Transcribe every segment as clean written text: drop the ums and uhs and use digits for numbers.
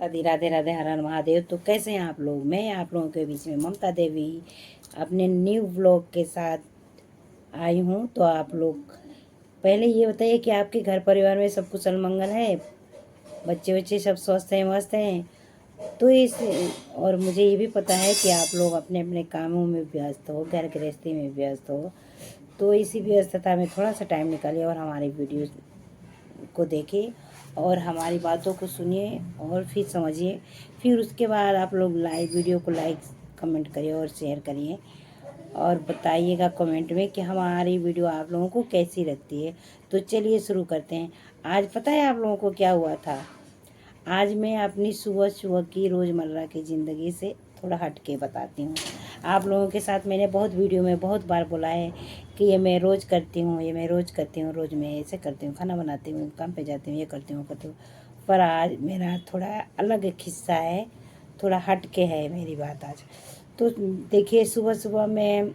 दादी राधे राधे, हर हर महादेव। तो कैसे हैं आप लोग? मैं आप लोगों के बीच में ममता देवी अपने न्यू व्लॉग के साथ आई हूँ। तो आप लोग पहले ये बताइए कि आपके घर परिवार में सब कुशल मंगल है, बच्चे बच्चे सब स्वस्थ हैं, मस्त हैं? तो इस और मुझे ये भी पता है कि आप लोग अपने अपने कामों में व्यस्त हो, घर गृहस्थी में व्यस्त हो। तो इसी व्यस्तता में थोड़ा सा टाइम निकालिए और हमारी वीडियो को देखिए और हमारी बातों को सुनिए और फिर समझिए। फिर उसके बाद आप लोग वीडियो को लाइक कमेंट करिए और शेयर करिए और बताइएगा कमेंट में कि हमारी वीडियो आप लोगों को कैसी लगती है। तो चलिए शुरू करते हैं। आज पता है आप लोगों को क्या हुआ था? आज मैं अपनी सुबह सुबह की रोज़मर्रा की ज़िंदगी से थोड़ा हट के बताती हूँ। आप लोगों के साथ मैंने बहुत वीडियो में बहुत बार बोला है कि ये मैं रोज़ करती हूँ, ये मैं रोज़ करती हूँ, रोज़ मैं ऐसे करती हूँ, खाना बनाती हूँ, काम पे जाती हूँ, ये करती हूँ करती हूँ। पर आज मेरा थोड़ा अलग एक हिस्सा है, थोड़ा हट के है मेरी बात आज। तो देखिए, सुबह सुबह मैं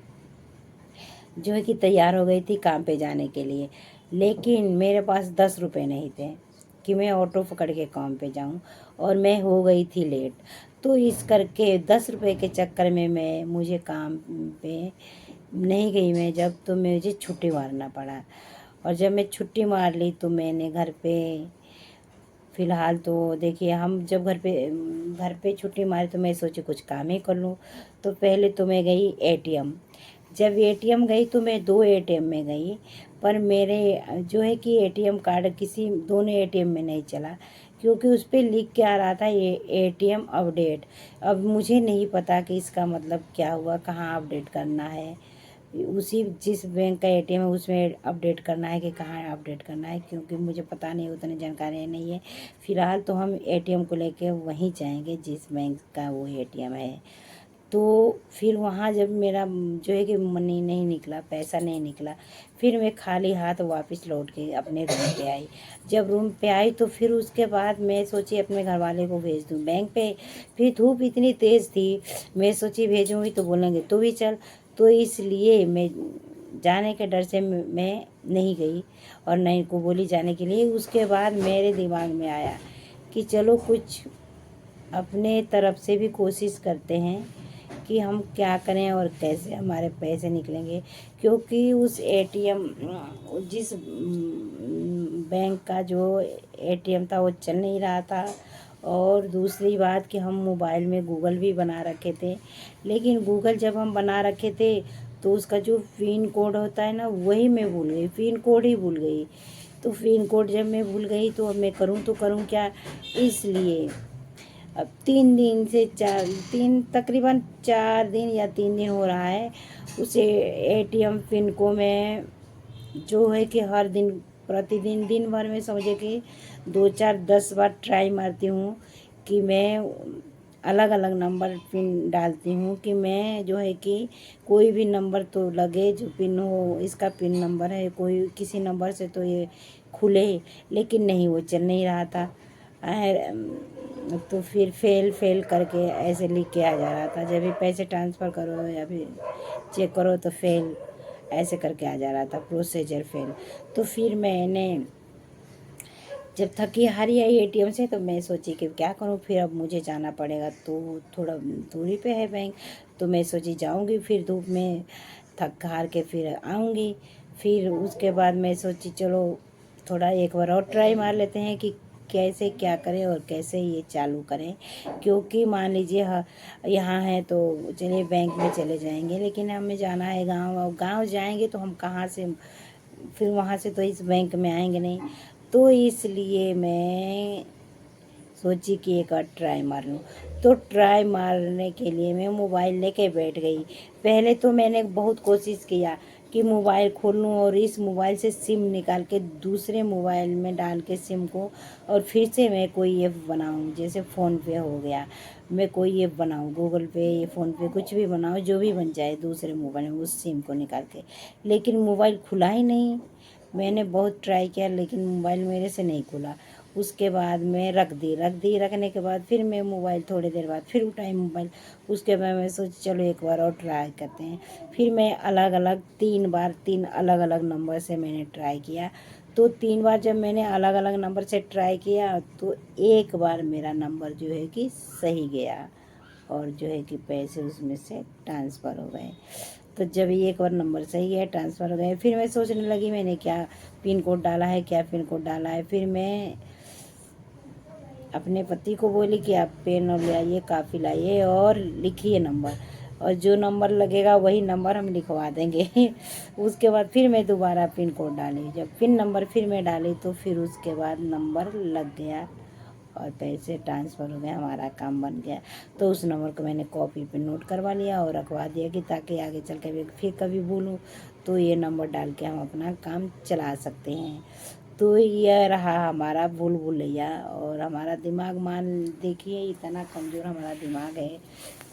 जो है कि तैयार हो गई थी काम पे जाने के लिए, लेकिन मेरे पास 10 रुपये नहीं थे कि मैं ऑटो पकड़ के काम पे जाऊं, और मैं हो गई थी लेट। तो इस करके 10 रुपये के चक्कर में मुझे काम पे नहीं गई मैं जब, तो मुझे छुट्टी मारना पड़ा। और जब मैं छुट्टी मार ली तो मैंने घर पे, फ़िलहाल तो देखिए, हम जब घर पे छुट्टी मारी तो मैं सोची कुछ काम ही कर लूँ। तो पहले तो मैं गई एटीएम। जब एटीएम गई तो मैं 2 एटीएम में गई, पर मेरे जो है कि एटीएम कार्ड किसी दोनों एटीएम में नहीं चला, क्योंकि उस पे लिख के आ रहा था ये एटीएम अपडेट। अब मुझे नहीं पता कि इसका मतलब क्या हुआ, कहाँ अपडेट करना है, उसी जिस बैंक का एटीएम है उसमें अपडेट करना है कि कहाँ अपडेट करना है, क्योंकि मुझे पता नहीं, उतनी जानकारी नहीं है। फ़िलहाल तो हम एटीएम को लेके वहीं जाएंगे जिस बैंक का वो एटीएम है। तो फिर वहाँ जब मेरा जो है कि मनी नहीं निकला, पैसा नहीं निकला, फिर मैं खाली हाथ वापस लौट के अपने रूम पे आई। जब रूम पे आई तो फिर उसके बाद मैं सोची अपने घर वाले को भेज दूँ बैंक पे। फिर धूप इतनी तेज़ थी, मैं सोची भेजूँगी तो बोलेंगे तू भी चल। तो इसलिए मैं जाने के डर से मैं नहीं गई और नहीं को बोली जाने के लिए। उसके बाद मेरे दिमाग में आया कि चलो कुछ अपने तरफ से भी कोशिश करते हैं कि हम क्या करें और कैसे हमारे पैसे निकलेंगे, क्योंकि उस एटीएम, जिस बैंक का जो एटीएम था वो चल नहीं रहा था। और दूसरी बात कि हम मोबाइल में गूगल भी बना रखे थे, लेकिन गूगल जब हम बना रखे थे तो उसका जो पिन कोड होता है ना, वही मैं भूल गई, पिन कोड ही भूल गई। तो पिन कोड जब मैं भूल गई तो अब मैं करूँ तो करूँ क्या? इसलिए अब 3 दिन से 4 दिन, तकरीबन 4 दिन या 3 दिन हो रहा है उसे एटीएम पिन को मैं जो है कि हर दिन, प्रतिदिन, दिन भर में समझे कि 2 4 10 बार ट्राई मारती हूँ कि मैं अलग अलग नंबर पिन डालती हूँ कि मैं जो है कि कोई भी नंबर तो लगे जो पिन हो, इसका पिन नंबर है, कोई किसी नंबर से तो ये खुले। लेकिन नहीं, वो चल नहीं रहा था। तो फिर फेल फेल करके ऐसे लिख के आ जा रहा था, जब भी पैसे ट्रांसफ़र करो या फिर चेक करो तो फेल ऐसे करके आ जा रहा था, प्रोसीजर फेल। तो फिर मैंने जब थकी हारी आई एटीएम से तो मैं सोची कि क्या करूं, फिर अब मुझे जाना पड़ेगा। तो थोड़ा दूरी पे है बैंक, तो मैं सोची जाऊंगी, फिर धूप में थक हार के फिर आऊंगी। फिर उसके बाद मैं सोची चलो थोड़ा एक बार और ट्राई मार लेते हैं कि कैसे क्या करें और कैसे ये चालू करें। क्योंकि मान लीजिए यहाँ है तो चलिए बैंक में चले जाएंगे, लेकिन हमें जाना है गांव, और गांव जाएंगे तो हम कहाँ से, फिर वहाँ से तो इस बैंक में आएंगे नहीं। तो इसलिए मैं सोची कि एक बार ट्राई मार लूँ। तो ट्राई मारने के लिए मैं मोबाइल लेके बैठ गई। पहले तो मैंने बहुत कोशिश किया कि मोबाइल खोल लूँ और इस मोबाइल से सिम निकाल के दूसरे मोबाइल में डाल के सिम को, और फिर से मैं कोई ऐप बनाऊँ, जैसे फ़ोनपे हो गया, मैं कोई ऐप बनाऊँ, गूगल पे या फ़ोनपे कुछ भी बनाऊँ, जो भी बन जाए दूसरे मोबाइल में उस सिम को निकाल के। लेकिन मोबाइल खुला ही नहीं। मैंने बहुत ट्राई किया लेकिन मोबाइल मेरे से नहीं खुला। उसके बाद मैं रखने के बाद फिर मैं मोबाइल थोड़ी देर बाद फिर उठाई मोबाइल। उसके बाद मैं सोची चलो एक बार और ट्राई करते हैं। फिर मैं अलग अलग 3 बार 3 अलग अलग नंबर से मैंने ट्राई किया, तो 3 बार जब मैंने अलग अलग नंबर से ट्राई किया तो एक बार मेरा नंबर जो है कि सही गया और जो है कि पैसे उसमें से ट्रांसफ़र हो गए। तो जब एक बार नंबर सही है ट्रांसफ़र हो गए, फिर मैं सोचने लगी मैंने क्या पिन कोड डाला है, क्या पिन कोड डाला है। फिर मैं अपने पति को बोली कि आप पेन और ले आइए, काफ़ी लाइए और लिखिए नंबर, और जो नंबर लगेगा वही नंबर हम लिखवा देंगे। उसके बाद फिर मैं दोबारा पिन कोड डाली, जब पिन नंबर फिर मैं डाली तो फिर उसके बाद नंबर लग गया और पैसे ट्रांसफ़र हो गए, हमारा काम बन गया। तो उस नंबर को मैंने कॉपी पे नोट करवा लिया और रखवा दिया कि ताकि आगे चल के फिर कभी भूलूँ तो ये नंबर डाल के हम अपना काम चला सकते हैं। तो यह रहा हमारा भूल भुलैया। और हमारा दिमाग मान देखिए इतना कमज़ोर हमारा दिमाग है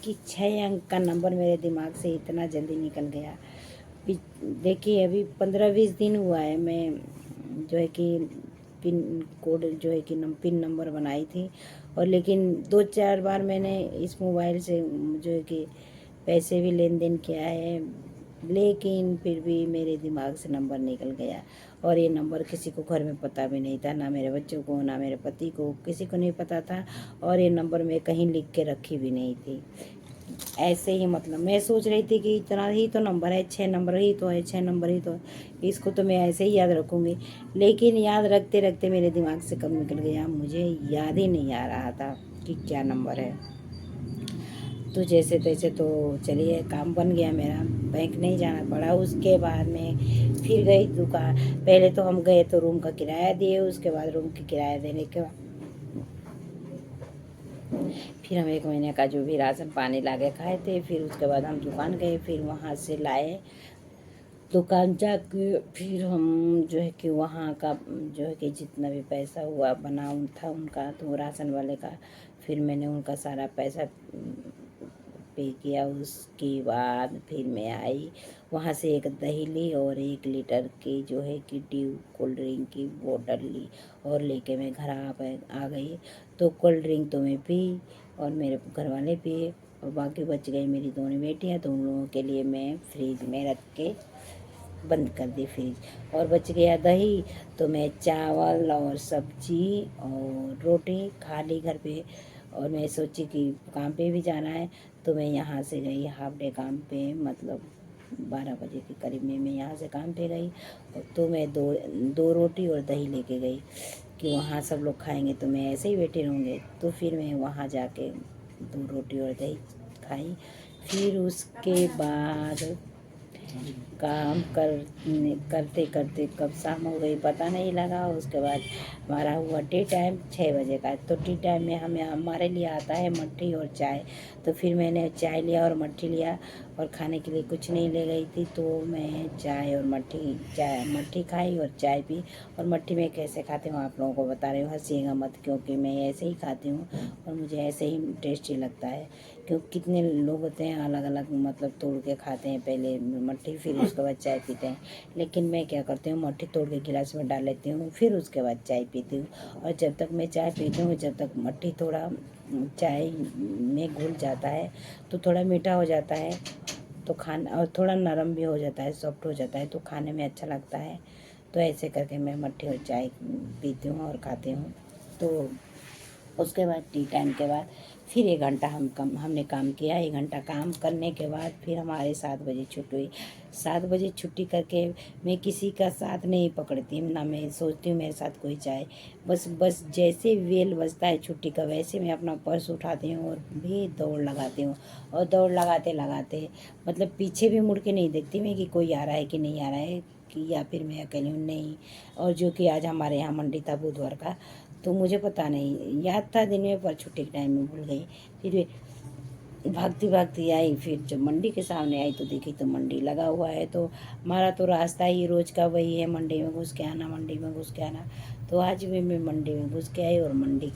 कि 6 अंक का नंबर मेरे दिमाग से इतना जल्दी निकल गया। देखिए अभी 15-20 दिन हुआ है मैं जो है कि पिन कोड जो है कि पिन नंबर बनाई थी, और लेकिन 2-4 बार मैंने इस मोबाइल से जो है कि पैसे भी लेन देन किया है, लेकिन फिर भी मेरे दिमाग से नंबर निकल गया। और ये नंबर किसी को घर में पता भी नहीं था, ना मेरे बच्चों को, ना मेरे पति को, किसी को नहीं पता था। और ये नंबर मैं कहीं लिख के रखी भी नहीं थी। ऐसे ही मतलब मैं सोच रही थी कि इतना ही तो नंबर है, 6 नंबर ही तो है, 6 नंबर ही तो है, इसको तो मैं ऐसे ही याद रखूँगी। लेकिन याद रखते रखते मेरे दिमाग से कब निकल गया, मुझे याद ही नहीं आ रहा था कि क्या नंबर है। तो जैसे तैसे तो चलिए काम बन गया मेरा, बैंक नहीं जाना पड़ा। उसके बाद में फिर गई दुकान, पहले तो हम गए तो रूम का किराया दिए, उसके बाद रूम की किराया देने के बाद फिर हम 1 महीने का जो भी राशन पानी ला के खाए थे। फिर उसके बाद हम दुकान गए, फिर वहाँ से लाए, दुकान जाके फिर हम जो है कि वहाँ का जो है कि जितना भी पैसा हुआ बना था उनका, तो राशन वाले का, फिर मैंने उनका सारा पैसा पे किया। उसके बाद फिर मैं आई, वहाँ से एक दही ली और 1 लीटर की जो है कि ड्यू कोल्ड ड्रिंक की बोतल ली और लेके मैं घर आ गई। तो कोल्ड ड्रिंक तो मैं पी और मेरे घर वाले पिए, और बाकी बच गई मेरी दोनों बेटियाँ, तो उन लोगों के लिए मैं फ्रिज में रख के बंद कर दी फ्रिज। और बच गया दही, तो मैं चावल और सब्जी और रोटी खा ली घर पे। और मैं सोची कि काम पे भी जाना है, तो मैं यहाँ से गई हाफ डे काम पे, मतलब 12 बजे के करीब में मैं यहाँ से काम पे गई। तो मैं दो रोटी और दही लेके गई कि वहाँ सब लोग खाएंगे तो मैं ऐसे ही बैठे रहूँगे। तो फिर मैं वहाँ जाके 2 रोटी और दही खाई। फिर उसके बाद काम करते करते कब शाम हो गई पता नहीं लगा। उसके बाद हमारा हुआ टी टाइम 6 बजे का। तो टी टाइम में हमारे लिए आता है मट्ठी और चाय। तो फिर मैंने चाय लिया और मट्ठी लिया, और खाने के लिए कुछ नहीं ले गई थी, तो मैं चाय और मट्ठी खाई और चाय पी। और मट्ठी में कैसे खाती हूँ आप लोगों को बता रही हूँ, हंसीएगा मत, क्योंकि मैं ऐसे ही खाती हूँ और मुझे ऐसे ही टेस्टी लगता है। क्योंकि कितने लोग होते हैं अलग अलग मतलब तोड़ के खाते हैं, पहले मट्ठी फिर उसके बाद चाय पीते हैं, लेकिन मैं क्या करती हूँ मट्ठी तोड़ के गिलास में डाल लेती हूँ, फिर उसके बाद चाय पीती हूँ। और जब तक मैं चाय पीती हूँ, जब तक मट्ठी थोड़ा चाय में घुल जाता है तो थोड़ा मीठा हो जाता है, तो खाना और थोड़ा नरम भी हो जाता है, सॉफ्ट हो जाता है, तो खाने में अच्छा लगता है। तो ऐसे करके मैं मट्ठी और चाय पीती हूँ और खाती हूँ। तो उसके बाद टी टाइम के बाद फिर 1 घंटा हमने काम किया। 1 घंटा काम करने के बाद फिर हमारे 7 बजे छुट्टी हुई। 7 बजे छुट्टी करके मैं किसी का साथ नहीं पकड़ती, ना मैं सोचती हूँ मेरे साथ कोई जाए। बस जैसे बेल बजता है छुट्टी का, वैसे मैं अपना पर्स उठाती हूँ और भी दौड़ लगाती हूँ। और दौड़ लगाते लगाते मतलब पीछे भी मुड़ के नहीं देखती मैं कि कोई आ रहा है कि नहीं आ रहा है, कि या फिर मैं अकेली हूँ, नहीं। और जो कि आज हमारे यहाँ मंडी था बुधवार का, तो मुझे पता नहीं, याद था दिन में पर छुट्टी के टाइम में भूल गई। फिर भागती भागती आई, फिर जब मंडी के सामने आई तो देखी तो मंडी लगा हुआ है। तो हमारा तो रास्ता ही रोज का वही है, मंडी में घुस के आना, मंडी में घुस के आना। तो आज भी मैं मंडी में घुस के आई, और मंडी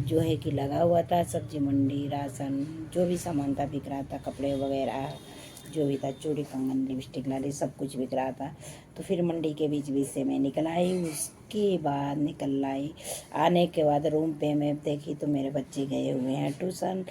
जो है कि लगा हुआ था, सब्जी मंडी, राशन, जो भी सामान था बिक रहा था, कपड़े वगैरह जो भी था, चूड़ी कंगन लिपस्टिक लाली सब कुछ बिक रहा था। तो फिर मंडी के बीच बीच से मैं निकल आई। उसके बाद निकल आई। आने के बाद रूम पे मैं देखी तो मेरे बच्चे गए हुए हैं ट्यूशन।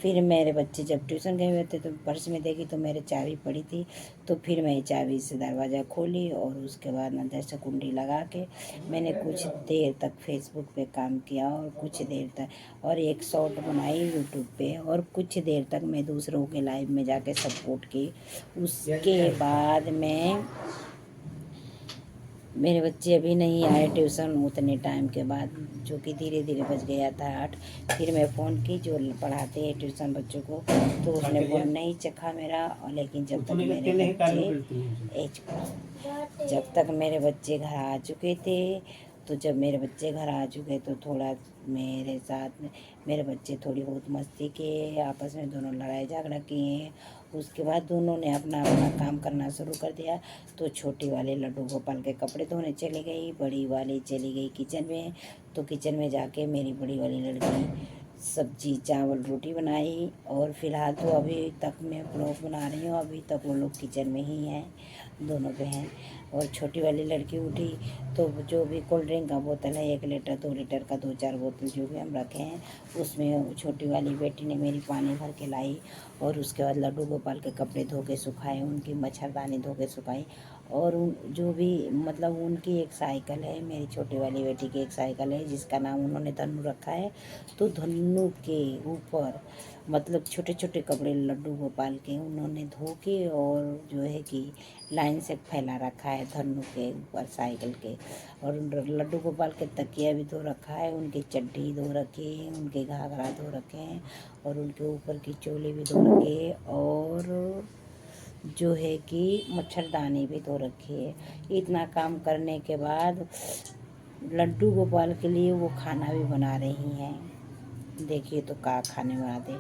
फिर मेरे बच्चे जब ट्यूशन गए हुए थे तो पर्स में देखी तो मेरे चाबी पड़ी थी। तो फिर मैं चाबी से दरवाज़ा खोली और उसके बाद अंदर से कुंडी लगा के मैंने कुछ देर तक फेसबुक पे काम किया और कुछ देर तक और एक शॉर्ट बनाई यूट्यूब पे और कुछ देर तक मैं दूसरों के लाइव में जाके सपोर्ट की। उसके बाद मैं मेरे बच्चे अभी नहीं आए ट्यूशन उतने टाइम के बाद, जो कि धीरे धीरे बज गया था 8। फिर मैं फ़ोन की जो पढ़ाते हैं ट्यूशन बच्चों को, तो उसने फ़ोन नहीं चखा मेरा। और लेकिन जब तक मेरे बच्चे घर आ चुके थे, तो जब मेरे बच्चे घर आ चुके तो थोड़ा मेरे साथ में मेरे बच्चे थोड़ी बहुत मस्ती किए, आपस में दोनों लड़ाई झगड़ा किए। उसके बाद दोनों ने अपना अपना काम करना शुरू कर दिया। तो छोटी वाली लड्डू गोपाल के कपड़े धोने चली गई, बड़ी वाली चली गई किचन में। तो किचन में जाके मेरी बड़ी वाली लड़की सब्जी चावल रोटी बनाई। और फिलहाल तो अभी तक मैं ब्लॉग बना रही हूँ, अभी तक वो लोग किचन में ही हैं, दोनों बहन। और छोटी वाली लड़की उठी तो जो भी कोल्ड ड्रिंक का बोतल है 1 लीटर 2 लीटर का 2-4 बोतल जो भी हम रखे हैं, उसमें छोटी वाली बेटी ने मेरी पानी भर के लाई। और उसके बाद लड्डू गोपाल के कपड़े धो के सुखाए, उनकी मच्छरदानी धो के सुखाई। और उन जो भी मतलब उनकी एक साइकिल है, मेरी छोटी वाली बेटी की एक साइकिल है जिसका नाम उन्होंने धन्नू रखा है। तो धन्नू के ऊपर मतलब छोटे छोटे कपड़े लड्डू गोपाल के उन्होंने धो के और जो है कि लाइन से फैला रखा है धन्नू के ऊपर साइकिल के। और लड्डू गोपाल के तकिया भी धो रखा है, उनकी चड्डी धो रखी है, उनके घाघरा धो रखे हैं और उनके ऊपर की चोली भी धो रखी है। और जो है कि मच्छरदानी भी धो रखी है। इतना काम करने के बाद लड्डू गोपाल के लिए वो खाना भी बना रही हैं। देखिए तो क्या खाने बनाते,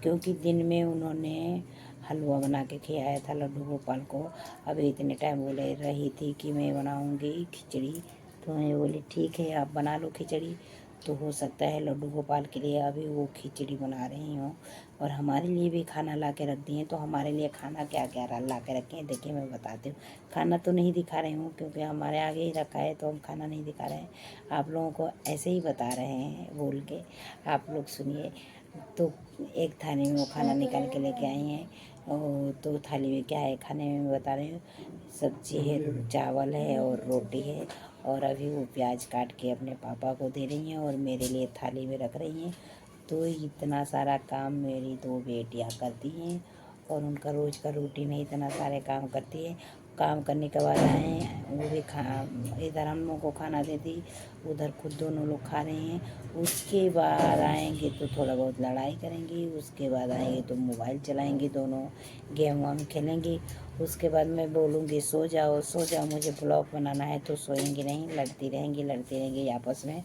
क्योंकि दिन में उन्होंने हलवा बना के खिलाया था लड्डू गोपाल को। अभी इतने टाइम बोले रही थी कि मैं बनाऊंगी खिचड़ी, तो मैं बोली ठीक है आप बना लो खिचड़ी। तो हो सकता है लड्डू गोपाल के लिए अभी वो खिचड़ी बना रही हूँ। और हमारे लिए भी खाना ला के रख दिए। तो हमारे लिए खाना क्या क्या ला के रखे हैं देखिए मैं बताती हूँ। खाना तो नहीं दिखा रही हूँ क्योंकि हमारे आगे ही रखा है, तो हम खाना नहीं दिखा रहे हैं, आप लोगों को ऐसे ही बता रहे हैं बोल के, आप लोग सुनिए। तो एक थाली में वो खाना निकाल के लेके आई हैं। और तो थाली में क्या है खाने में मैं बता रही हूँ, सब्जी है, चावल है और रोटी है। और अभी वो प्याज काट के अपने पापा को दे रही हैं और मेरे लिए थाली में रख रही हैं। तो इतना सारा काम मेरी 2 बेटियां करती हैं और उनका रोज़ का रूटीन है, इतना सारे काम करती है। काम करने के बाद आए वो भी खा, इधर हम लोगों को खाना देती, उधर खुद दोनों लोग खा रहे हैं। उसके बाद आएंगे तो थोड़ा बहुत लड़ाई करेंगी, उसके बाद आएंगे तो मोबाइल चलाएंगे दोनों, गेम वाम खेलेंगी। उसके बाद मैं बोलूँगी सो जाओ सो जाओ, मुझे ब्लॉग बनाना है, तो सोएंगी नहीं, लड़ती रहेंगी आपस में।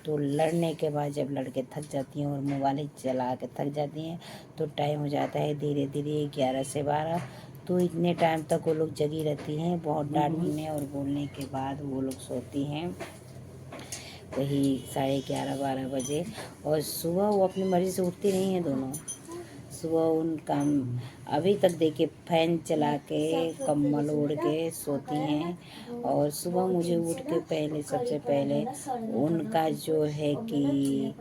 तो लड़ने के बाद जब लड़के थक जाती हैं और मोबाइल चला के थक जाती हैं, तो टाइम हो जाता है धीरे धीरे 11 से 12। तो इतने टाइम तक वो लोग जगी रहती हैं, बहुत डांटने और बोलने के बाद वो लोग सोती हैं वही 11:30-12 बजे। और सुबह वो अपनी मर्ज़ी से उठती नहीं हैं दोनों। सुबह उनका अभी तक देखिए फैन चला के कम्बल ओढ़ के सोती हैं। और सुबह मुझे उठ के पहले सबसे पहले उनका जो है कि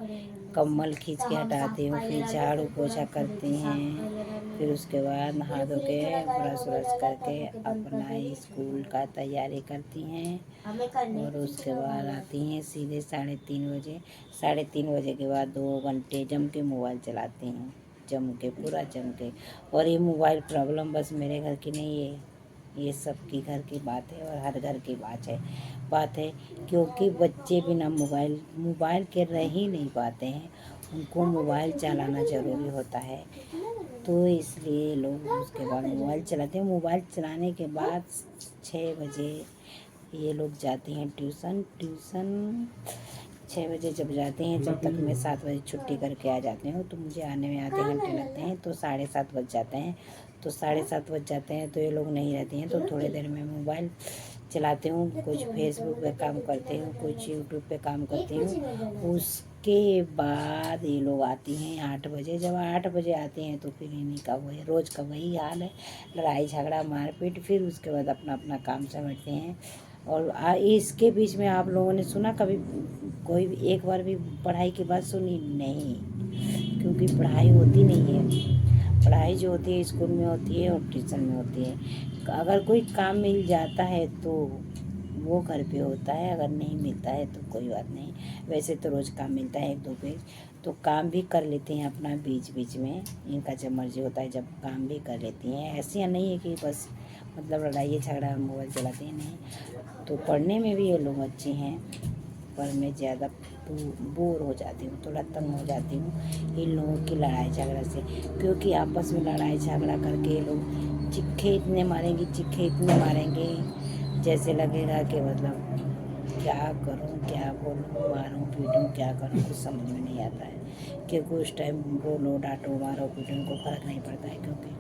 कम्बल खींच के हटाती हूँ, फिर झाड़ू पोछा करती हैं, फिर उसके बाद नहा धो के ब्रश व्रश करके अपना स्कूल का तैयारी करती हैं। और उसके बाद आती हैं सीधे 3:30 बजे। 3:30 बजे के बाद 2 घंटे जम के मोबाइल चलाती हैं, जम के पूरा जम के। और ये मोबाइल प्रॉब्लम बस मेरे घर की नहीं है, ये सबकी घर की बात है और हर घर की बात है। क्योंकि बच्चे बिना मोबाइल के रह ही नहीं पाते हैं, उनको मोबाइल चलाना ज़रूरी होता है। तो इसलिए लोग उसके बाद मोबाइल चलाते हैं। मोबाइल चलाने के बाद 6 बजे ये लोग जाती हैं ट्यूशन। 6 बजे जब जाते हैं, जब तक मैं 7 बजे छुट्टी करके आ जाती हूँ, तो मुझे आने में आधे घंटे लगते हैं, तो 7:30 बज जाते हैं। तो 7:30 बज जाते हैं तो ये लोग नहीं रहती हैं, तो थोड़ी देर में मोबाइल चलाती हूँ, कुछ फेसबुक पे काम करती हूँ, कुछ यूट्यूब पे काम करती हूँ। उसके बाद ये लोग आती हैं 8 बजे। जब 8 बजे आती हैं तो फिर इन्हीं का वही रोज़ का वही हाल है, लड़ाई झगड़ा मारपीट। फिर उसके बाद अपना अपना काम समेटते हैं, और इसके बीच में आप लोगों ने सुना कभी कोई भी एक बार भी पढ़ाई की बात सुनी नहीं, क्योंकि पढ़ाई होती नहीं है। पढ़ाई जो होती है स्कूल में होती है और ट्यूशन में होती है। अगर कोई काम मिल जाता है तो वो घर पे होता है, अगर नहीं मिलता है तो कोई बात नहीं। वैसे तो रोज़ काम मिलता है 1-2 पेज, तो काम भी कर लेती हैं अपना बीच बीच में। इनका जब मर्जी होता है जब काम भी कर लेती हैं। ऐसी या नहीं है कि बस मतलब लड़ाई झगड़ा मोबाइल चलाते हैं, नहीं। तो पढ़ने में भी ये लोग अच्छे हैं, पर मैं ज़्यादा बोर हो जाती हूँ, थोड़ा तंग हो जाती हूँ इन लोगों की लड़ाई झगड़ा से। क्योंकि आपस में लड़ाई झगड़ा करके ये लोग चिक्के इतने मारेंगे, चिक्के इतने मारेंगे, जैसे लगेगा कि मतलब क्या करूं, क्या बोलूं, मारूं पीटूं, क्या करूं, कुछ समझ में नहीं आता है। क्योंकि उस टाइम बोलो डांटो मारो पीटो उनको फ़र्क नहीं पड़ता है, क्योंकि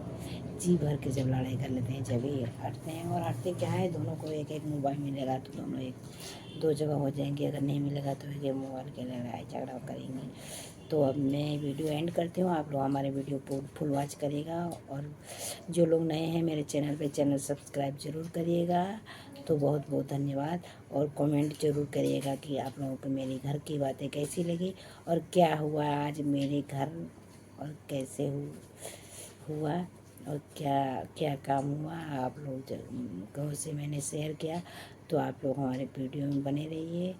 जी भर के जब लड़ाई कर लेते हैं जब ही हटते हैं। और हटते क्या है, दोनों को एक एक मोबाइल मिलेगा तो दोनों एक दो जगह हो जाएंगे, अगर नहीं मिलेगा तो एक मोबाइल के लड़ाई झगड़ा करेंगे। तो अब मैं वीडियो एंड करती हूँ। आप लोग हमारे वीडियो को फुल वॉच करिएगा, और जो लोग नए हैं मेरे चैनल पे चैनल सब्सक्राइब ज़रूर करिएगा। तो बहुत बहुत धन्यवाद। और कमेंट ज़रूर करिएगा कि आप लोगों को मेरी घर की बातें कैसी लगी, और क्या हुआ आज मेरे घर, और कैसे हुआ, और क्या क्या काम हुआ आप लोग गाँव से मैंने शेयर किया। तो आप लोग हमारे वीडियो में बने रहिए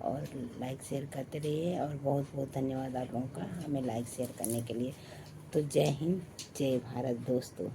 और लाइक शेयर करते रहिए। और बहुत बहुत धन्यवाद आप लोगों का हमें लाइक शेयर करने के लिए। तो जय हिंद, जय भारत दोस्तों।